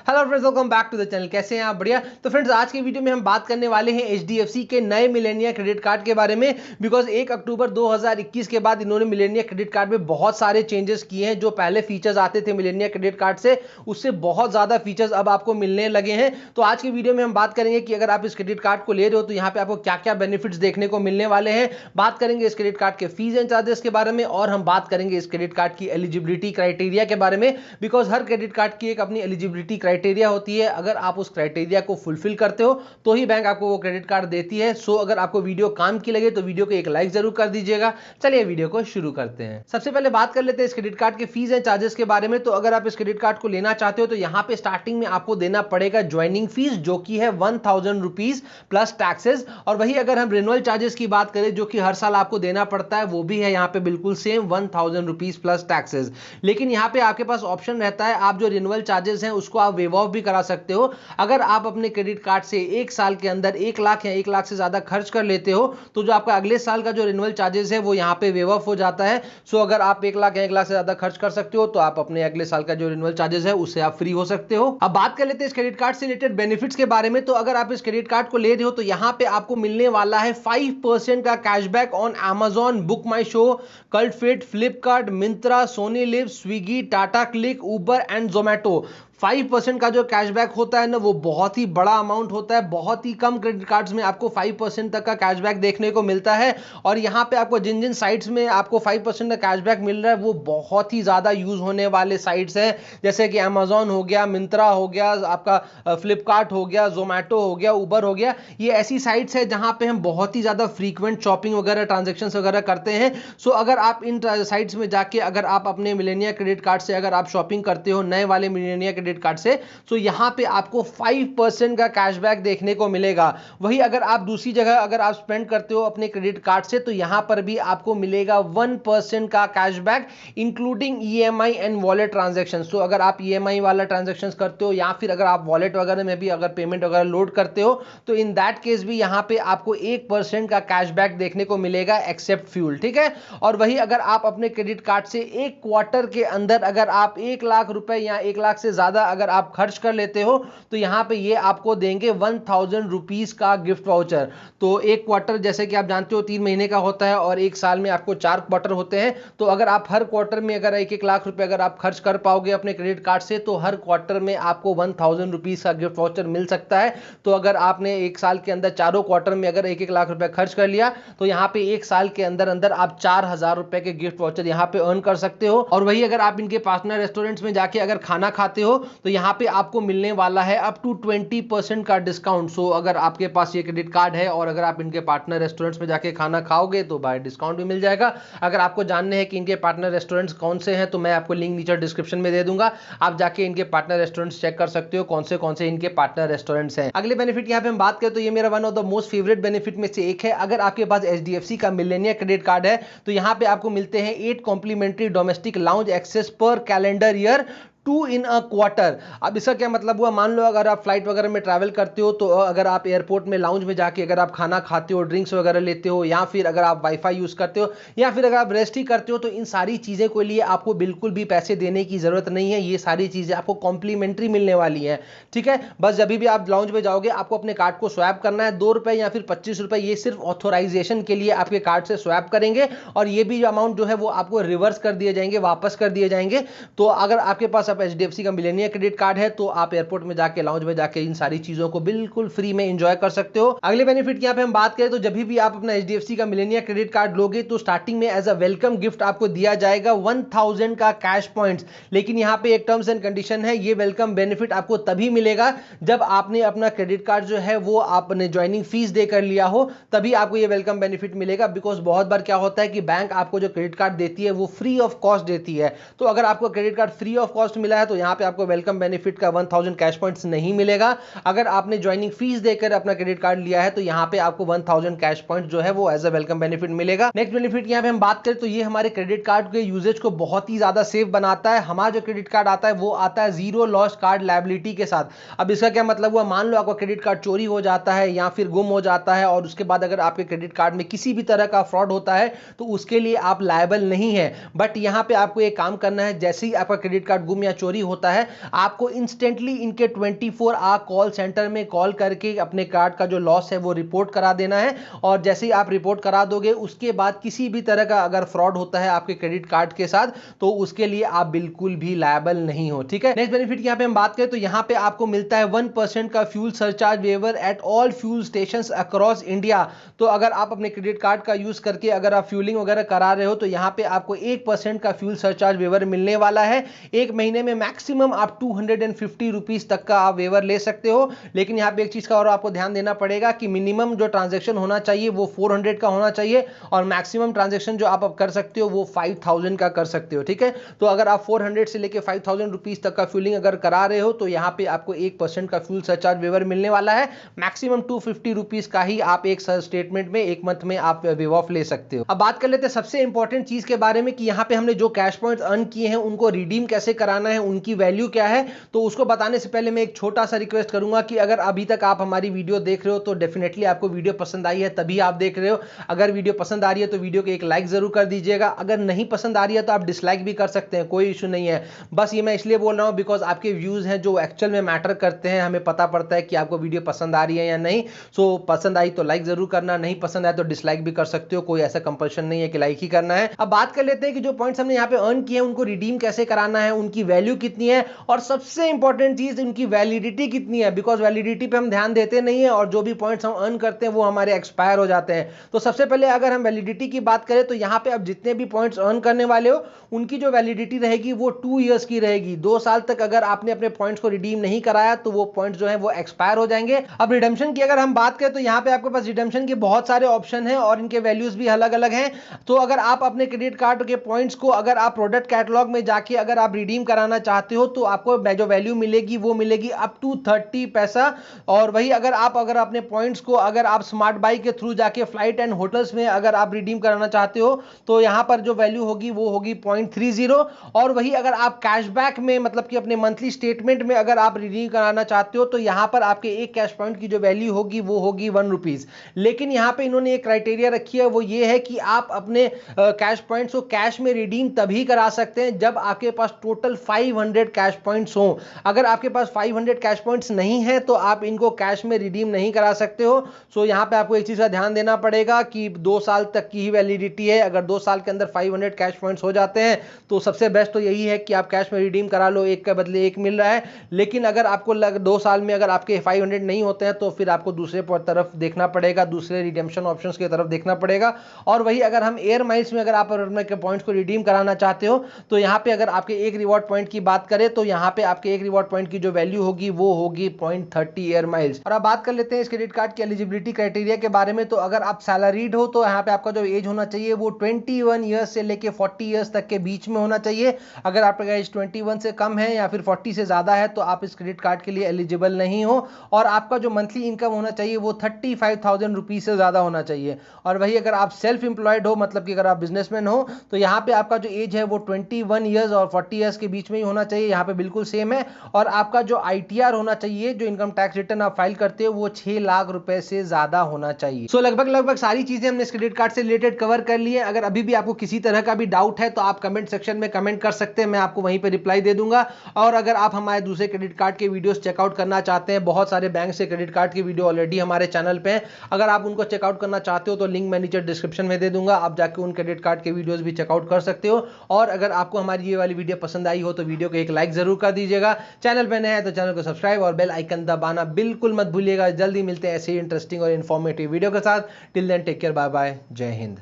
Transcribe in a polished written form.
Hello friends, welcome back to the channel. कैसे हैं आप? बढ़िया। तो फ्रेंड्स, आज के वीडियो में हम बात करने वाले हैं एचडीएफसी के नए मिलेनिया क्रेडिट कार्ड के बारे में। बिकॉज 1 अक्टूबर 2021 के बाद इन्होंने मिलेनिया क्रेडिट कार्ड में बहुत सारे चेंजेस किए हैं। जो पहले फीचर्स आते थे मिलेनिया क्रेडिट कार्ड से, उससे बहुत ज़्यादा फीचर्स अब आपको मिलने लगे हैं। तो आज की वीडियो में हम बात करेंगे कि अगर आप इस क्रेडिट कार्ड को ले रहे हो तो यहाँ पे आपको क्या क्या बेनिफिट्स देखने को मिलने वाले हैं। बात करेंगे इस क्रेडिट कार्ड के फीस एंड चार्जेस के बारे में, और हम बात करेंगे इस क्रेडिट कार्ड की एलिजिबिलिटी क्राइटेरिया के बारे में। बिकॉज हर क्रेडिट कार्ड की एक अपनी एलिजिबिलिटी क्राइटेरिया होती है। अगर आप उस क्राइटेरिया को फुलफिल करते हो तो ही बैंक आपको वो क्रेडिट कार्ड देती है। सो अगर आपको वीडियो काम की लगे तो वीडियो को एक लाइक जरूर कर दीजिएगा। चलिए वीडियो को शुरू करते हैं। सबसे पहले बात कर लेते हैं इस क्रेडिट कार्ड के फीस एंड चार्जेस के बारे में। तो अगर आप इस क्रेडिट कार्ड को लेना चाहते हो तो यहाँ पे स्टार्टिंग में आपको देना पड़ेगा ज्वाइनिंग फीस, जो कि है 1000 रुपीज प्लस टैक्सेस। और वही अगर हम रिन्यूअल चार्जेस की बात करें, जो कि हर साल आपको देना पड़ता है, वो भी है यहाँ पे बिल्कुल सेम 1000 रुपीज प्लस टैक्सेस। लेकिन यहाँ पे आपके पास ऑप्शन रहता है, आप जो रिन्यूअल चार्जेस हैं उसको आप वेव ऑफ भी करा सकते हो। अगर आप अपने क्रेडिट कार्ड से 1 साल के अंदर 1 लाख या 1 लाख से ज्यादा खर्च कर लेते हो तो जो आपका अगले साल का जो रिन्यूअल चार्जेस है वो यहाँ पे वेव ऑफ हो जाता है। सो अगर आप 1 लाख या 1 लाख से ज्यादा खर्च कर सकते हो तो आप अपने अगले साल का जो रिन्यूअल चार्जेस है उससे आप फ्री हो सकते हो। अब बात कर लेते हैं इस क्रेडिट कार्ड से रिलेटेड बेनिफिट्स के बारे में। तो अगर आप इस क्रेडिट कार्ड को ले रहे हो तो यहाँ पे आपको मिलने वाला है 5% का cashback on Amazon, Book My Show, Cult Fit, Flipkart, Myntra, Sony LIV, Swiggy, Tata CLiQ, Uber and Zomato. 5% का जो कैशबैक होता है ना, वो बहुत ही बड़ा अमाउंट होता है। बहुत ही कम क्रेडिट कार्ड्स में आपको 5% तक का कैशबैक देखने को मिलता है। और यहाँ पे आपको जिन जिन साइट्स में आपको 5% का कैशबैक मिल रहा है वो बहुत ही ज़्यादा यूज होने वाले साइट्स हैं, जैसे कि अमेजॉन हो गया, मिंत्रा हो गया, आपका फ्लिपकार्ट हो गया, जोमेटो हो गया, उबर हो गया। ये ऐसी साइट्स है जहाँ पे हम बहुत ही ज़्यादा फ्रीक्वेंट शॉपिंग वगैरह, ट्रांजेक्शन वगैरह करते हैं। सो अगर आप इन साइट्स में जाके अगर आप अपने मिलेनिया क्रेडिट कार्ड से अगर आप शॉपिंग करते हो नए वाले मिलेनिया क्रेडिट कार्ड से, तो यहां पे आपको 5% का कैशबैक देखने को मिलेगा। वही अगर आप दूसरी जगह अगर आप स्पेंड करते हो अपने क्रेडिट कार्ड से तो यहां पर भी आपको मिलेगा 1% का cashback, including EMI and wallet transaction. तो अगर आप ईएमआई वाला ट्रांजैक्शन करते हो या फिर अगर आप वॉलेट वगैरह में भी अगर पेमेंट वगैरह लोड करते हो तो इन दैट केस भी यहां पे आपको 1% का कैशबैक देखने को मिलेगा, एक्सेप्ट फ्यूल। ठीक है। और वही अगर आप अपने क्रेडिट कार्ड से 1 क्वार्टर के अंदर अगर आप 1 लाख रुपए या 1 लाख से ज्यादा अगर आप खर्च कर लेते हो तो यहां पे ये आपको देंगे 1000 रुपीज का गिफ्ट वाउचर। तो 1 क्वार्टर जैसे कि आप जानते हो 3 महीने का होता है और 1 साल में आपको 4 क्वार्टर होते हैं। तो अगर आप हर क्वार्टर में अगर 1-1 लाख रुपए अगर आप खर्च कर पाओगे अपने क्रेडिट कार्ड से तो हर क्वार्टर में आपको 1000 रुपीज का गिफ्ट वाउचर मिल सकता है। तो अगर आपने 1 साल के अंदर चारों क्वार्टर में अगर 1-1 लाख रुपए खर्च कर लिया तो यहां पे 1 साल के अंदर अंदर आप 4000 रुपए के गिफ्ट वाउचर यहां पे अर्न कर सकते हो। और वही अगर आप इनके पार्टनर रेस्टोरेंट्स में जाके अगर खाना खाते हो तो यहां पे आपको मिलने वाला है अप टू 20% का डिस्काउंट। सो अगर आपके पास ये क्रेडिट कार्ड है और अगर आप इनके पार्टनर रेस्टोरेंट्स में जाके खाना खाओगे तो बाय डिस्काउंट भी मिल जाएगा। अगर आपको जानने हैं कि इनके पार्टनर रेस्टोरेंट्स कौन से हैं तो मैं आपको लिंक नीचे डिस्क्रिप्शन में दे दूंगा, आप जाके इनके पार्टनर रेस्टोरेंट्स चेक कर सकते हो कौन से इनके पार्टनर रेस्टोरेंट्स हैं। अगले बेनिफिट यहाँ पे हम बात करें तो ये मेरा one of the most favourite benefit में से एक है। अगर आपके पास एचडीएफसी का मिलेनिया क्रेडिट कार्ड है तो यहाँ पे आपको मिलते हैं 8 कॉम्प्लीमेंट्री डोमेस्टिक लाउंज एक्सेस पर calendar year 2 in a quarter. अब इसका क्या मतलब हुआ, मान लो अगर आप फ्लाइट वगैरह में ट्रैवल करते हो तो अगर आप एयरपोर्ट में लाउंज में जाके अगर आप खाना खाते हो, ड्रिंक्स वगैरह लेते हो, या फिर अगर आप वाईफाई यूज करते हो, या फिर अगर आप रेस्ट ही करते हो, तो इन सारी चीजें के लिए आपको बिल्कुल भी पैसे देने की जरूरत नहीं है। ये सारी चीजें आपको कॉम्प्लीमेंट्री मिलने वाली है। ठीक है। बस जब भी आप लाउंज में जाओगे आपको अपने कार्ड को स्वैप करना है, 2 रुपए या फिर 25 रुपए, ये सिर्फ ऑथोराइजेशन के लिए आपके कार्ड से स्वैप करेंगे और ये भी अमाउंट जो है वो आपको रिवर्स कर दिए जाएंगे, वापस कर दिए जाएंगे। तो अगर आपके पास आप एचडीएफसी का मिलेनिया क्रेडिट कार्ड है तो आप एयरपोर्ट में जाके लाउंज में जाके इन सारी चीजों को बिल्कुल फ्री में एंजॉय कर सकते हो। अगले बेनिफिट की यहाँ पे हम बात करें तो जब भी आप अपना एचडीएफसी का मिलेनिया क्रेडिट कार्ड लोगे तो स्टार्टिंग में एज अ वेलकम गिफ्ट आपको दिया जाएगा 1000 का कैश पॉइंट्स। लेकिन यहाँ पे एक टर्म्स एंड कंडीशन है, ये वेलकम बेनिफिट आपको तभी मिलेगा जब आपने अपना क्रेडिट कार्ड जो है वो आपने ज्वाइनिंग फीस देकर लिया हो, तभी आपको ये वेलकम बेनिफिट मिलेगा। बिकॉज बहुत बार क्या होता है कि बैंक आपको जो क्रेडिट कार्ड देती है वो फ्री ऑफ कॉस्ट देती है। तो अगर आपको credit card free of cost मिला है तो यहाँ पे आपको वेलकम बेनिफिट का 1000 कैश पॉइंट्स नहीं मिलेगा। अगर आपने ज्वाइनिंग फीस देकर अपना क्रेडिट कार्ड लिया है तो यहाँ पे आपको 1000 कैश पॉइंट जो है वो एज अ वेलकम बेनिफिट मिलेगा। नेक्स्ट बेनिफिट यहाँ पे हम बात करें तो ये हमारे क्रेडिट कार्ड के यूजेज को बहुत ही ज्यादा सेफ बनाता है। हमारा जो क्रेडिट कार्ड आता है वो आता है जीरो लॉस कार्ड लायबिलिटी के साथ। अब इसका क्या मतलब हुआ, मान लो आपका क्रेडिट कार्ड चोरी हो जाता है या फिर गुम हो जाता है और उसके बाद अगर आपके क्रेडिट कार्ड में किसी भी तरह का फ्रॉड होता है तो उसके लिए आप लायबल नहीं है। बट यहाँ पे आपको एक काम करना है, जैसे ही आपका क्रेडिट कार्ड गुम या या चोरी होता है, आपको इंस्टेंटली इनके 24 आवर कॉल सेंटर में कॉल करके अपने कार्ड का जो लॉस है वो रिपोर्ट करा देना है। और जैसे ही आप रिपोर्ट करा दोगे उसके बाद किसी भी तरह का अगर फ्रॉड होता है आपके क्रेडिट कार्ड के साथ तो उसके लिए आप बिल्कुल भी लायबल नहीं हो। ठीक है, नेक्स्ट बेनिफिट यहां पे हम बात करें तो यहां पे आपको मिलता है 1% का fuel surcharge waiver at all fuel stations across India. तो अगर आप अपने क्रेडिट कार्ड का यूज करके अगर आप फ्यूलिंग वगैरह करा रहे हो तो यहां पे आपको 1% का फ्यूल सरचार्ज वेवर मिलने वाला है। एक महीने में मैक्सिमम आप 250 रुपीज तक का आप वेवर ले सकते हो। लेकिन यहां पे एक चीज का और आपको ध्यान देना पड़ेगा कि मिनिमम जो ट्रांजैक्शन होना चाहिए वो 400 का होना चाहिए और मैक्सिमम ट्रांजैक्शन जो आप कर सकते हो वो 5000 का कर सकते हो। ठीक है, तो अगर आप 400 से लेके 5000 रुपीज तक का फ्यूलिंग अगर करा रहे हो तो यहां पे आपको 1% का फ्यूल सरचार्ज वेवर मिलने वाला है। मैक्सिमम 250 रुपीज का ही आप एक स्टेटमेंट में एक मंथ में आप वेव ऑफ ले सकते हो। अब बात कर लेते हैं सबसे इंपॉर्टेंट चीज के बारे में कि यहां पे हमने जो कैश पॉइंट्स अर्न किए हैं उनको रिडीम कैसे कराना है, उनकी वैल्यू क्या है। तो उसको बताने से पहले मैं एक छोटा सा रिक्वेस्ट करूंगा कि अगर अभी तक आप हमारी वीडियो देख रहे हो तो डेफिनेटली आपको वीडियो पसंद आई है तभी आप देख रहे हो। अगर वीडियो पसंद आ रही है तो वीडियो को एक लाइक जरूर कर दीजिएगा। अगर नहीं पसंद आ रही है तो आप डिसलाइक भी कर सकते हैं, कोई इशू नहीं है। बस ये मैं इसलिए बोल रहा हूं बिकॉज आपके व्यूज हैं जो एक्चुअल में मैटर करते हैं, हमें पता पड़ता है कि आपको वीडियो पसंद आ रही है या नहीं। सो पसंद आई तो लाइक जरूर करना, नहीं पसंद आए तो डिसलाइक भी कर सकते हो, कोई ऐसा कंपल्शन नहीं है कि लाइक ही करना है। अब बात कर लेते हैं कि जो पॉइंट्स हमने यहाँ पे अर्न किए हैं उनको रिडीम कैसे कराना है, उनकी वैल्यू कितनी है और सबसे इंपॉर्टेंट चीज उनकी वैलिडिटी कितनी है। बिकॉज वैलिडिटी पे हम ध्यान देते नहीं है और जो भी पॉइंट्स हम अर्न करते हैं वो हमारे एक्सपायर हो जाते हैं। तो सबसे पहले अगर हम वैलिडिटी की बात करें तो यहाँ पे अब जितने भी पॉइंट्स अर्न करने वाले हो उनकी जो वैलिडिटी रहेगी वो 2 इयर्स की रहेगी। 2 साल तक अगर आपने अपने पॉइंट्स को रिडीम नहीं कराया तो वो पॉइंट्स जो है वो एक्सपायर हो जाएंगे। अब रिडेम्पशन की अगर हम बात करें तो यहाँ पे आपके पास रिडेम्पशन के बहुत सारे ऑप्शन हैं और इनके वैल्यूज भी अलग अलग हैं। तो अगर आप अपने क्रेडिट कार्ड के पॉइंट्स को अगर आप प्रोडक्ट कैटलॉग में जाके अगर आप रिडीम कराना चाहते हो तो आपको जो वैल्यू मिलेगी वो मिलेगी अप टू 30 पैसा। और वही अगर अपने पॉइंट्स को अगर आप स्मार्ट बाई के थ्रू जाके फ्लाइट एंड होटल्स में अगर आप रिडीम कराना चाहते हो तो यहां पर जो वैल्यू होगी वो होगी 0.30। और वही अगर आप कैशबैक में मतलब कि अपने मंथली स्टेटमेंट में अगर आप रिडीम कराना चाहते हो तो यहां पर आपके एक कैश पॉइंट की जो वैल्यू होगी वो होगी 1 रुपीज। लेकिन यहां पे इन्होंने एक क्राइटेरिया रखी है, वो ये है कि आप अपने कैश पॉइंट्स को कैश में रिडीम तभी करा सकते हैं जब आपके पास टोटल 500 कैश पॉइंट्स हो। अगर आपके पास 500 कैश पॉइंट्स नहीं है तो आप इनको कैश में रिडीम नहीं करा सकते हो। सो यहां पे आपको एक चीज का ध्यान देना पड़ेगा कि 2 साल तक की ही वैलिडिटी है। अगर 2 साल के अंदर 500 कैश पॉइंट्स हो जाते हैं तो सबसे बेस्ट तो यही है कि आप कैश में रिडीम करा लो, एक के बदले एक मिल रहा है। लेकिन अगर आपको 2 साल में अगर आपके 500 नहीं होते हैं तो फिर आपको दूसरे तरफ देखना पड़ेगा, दूसरे रिडेम्पशन ऑप्शंस की तरफ देखना पड़ेगा। और वही अगर हम एयर माइल्स में अगर आप अपने पॉइंट्स को रिडीम कराना चाहते हो तो यहां पे अगर आपके एक रिवॉर्ड पॉइंट की बात करें तो यहां पे आपके एक रिवॉर्ड पॉइंट की जो वैल्यू होगी वो होगी 0.30 एयर माइल्स। और अब बात कर लेते हैं इस क्रेडिट कार्ड की एलिजिबिलिटी क्राइटेरिया के बारे में। तो अगर आप सैलरीड हो तो यहाँ पे आपका जो एज होना चाहिए वो 21 ईयर्स से लेके 40 ईयर्स तक के बीच में होना चाहिए। अगर आपका एज 21 से कम है या फिर 40 से ज्यादा है तो आप इस क्रेडिट कार्ड के लिए एलिजिबल नहीं हो। और आपका जो मंथली इनकम होना चाहिए वो 35,000 रुपीज से ज्यादा होना चाहिए। और वही अगर आप सेल्फ एम्प्लॉयड हो मतलब कि अगर आप बिजनेसमैन हो तो यहाँ पे आपका जो एज है वो 21 ईयर्स और 40 ईयर्स के बीच में ही होना चाहिए, यहाँ पे बिल्कुल सेम है। और आपका जो ITR होना चाहिए, जो इनकम टैक्स रिटर्न आप फाइल करते हो, वो 6 लाख रुपए से ज्यादा होना चाहिए। सो लगभग सारी चीजें हमने इस क्रेडिट कार्ड से रिलेटेड कवर कर ली है। अगर अभी भी आपको किसी तरह का भी डाउट है तो आप कमेंट सेक्शन में कमेंट कर सकते हैं, मैं आपको वहीं पे रिप्लाई दे दूंगा। और अगर आप हमारे दूसरे क्रेडिट कार्ड के वीडियोस चेकआउट करना चाहते हैं, बहुत सारे बैंक से क्रेडिट कार्ड की वीडियो ऑलरेडी हमारे चैनल पे हैं, अगर आप उनको चेकआउट करना चाहते हो तो लिंक मैं नीचे डिस्क्रिप्शन में दे दूंगा, आप जाके उन क्रेडिट कार्ड के वीडियोस भी चेकआउट कर सकते हो। और अगर आपको हमारी ये वाली वीडियो पसंद आई हो तो वीडियो को एक लाइक जरूर कर दीजिएगा। चैनल पे नए हैं तो चैनल को सब्सक्राइब और बेल आइकन दबाना बिल्कुल मत भूलिएगा। जल्दी मिलते हैं ऐसे ही इंटरेस्टिंग और इन्फॉर्मेटिव वीडियो के साथ। Till then take care, bye bye, जय हिंद।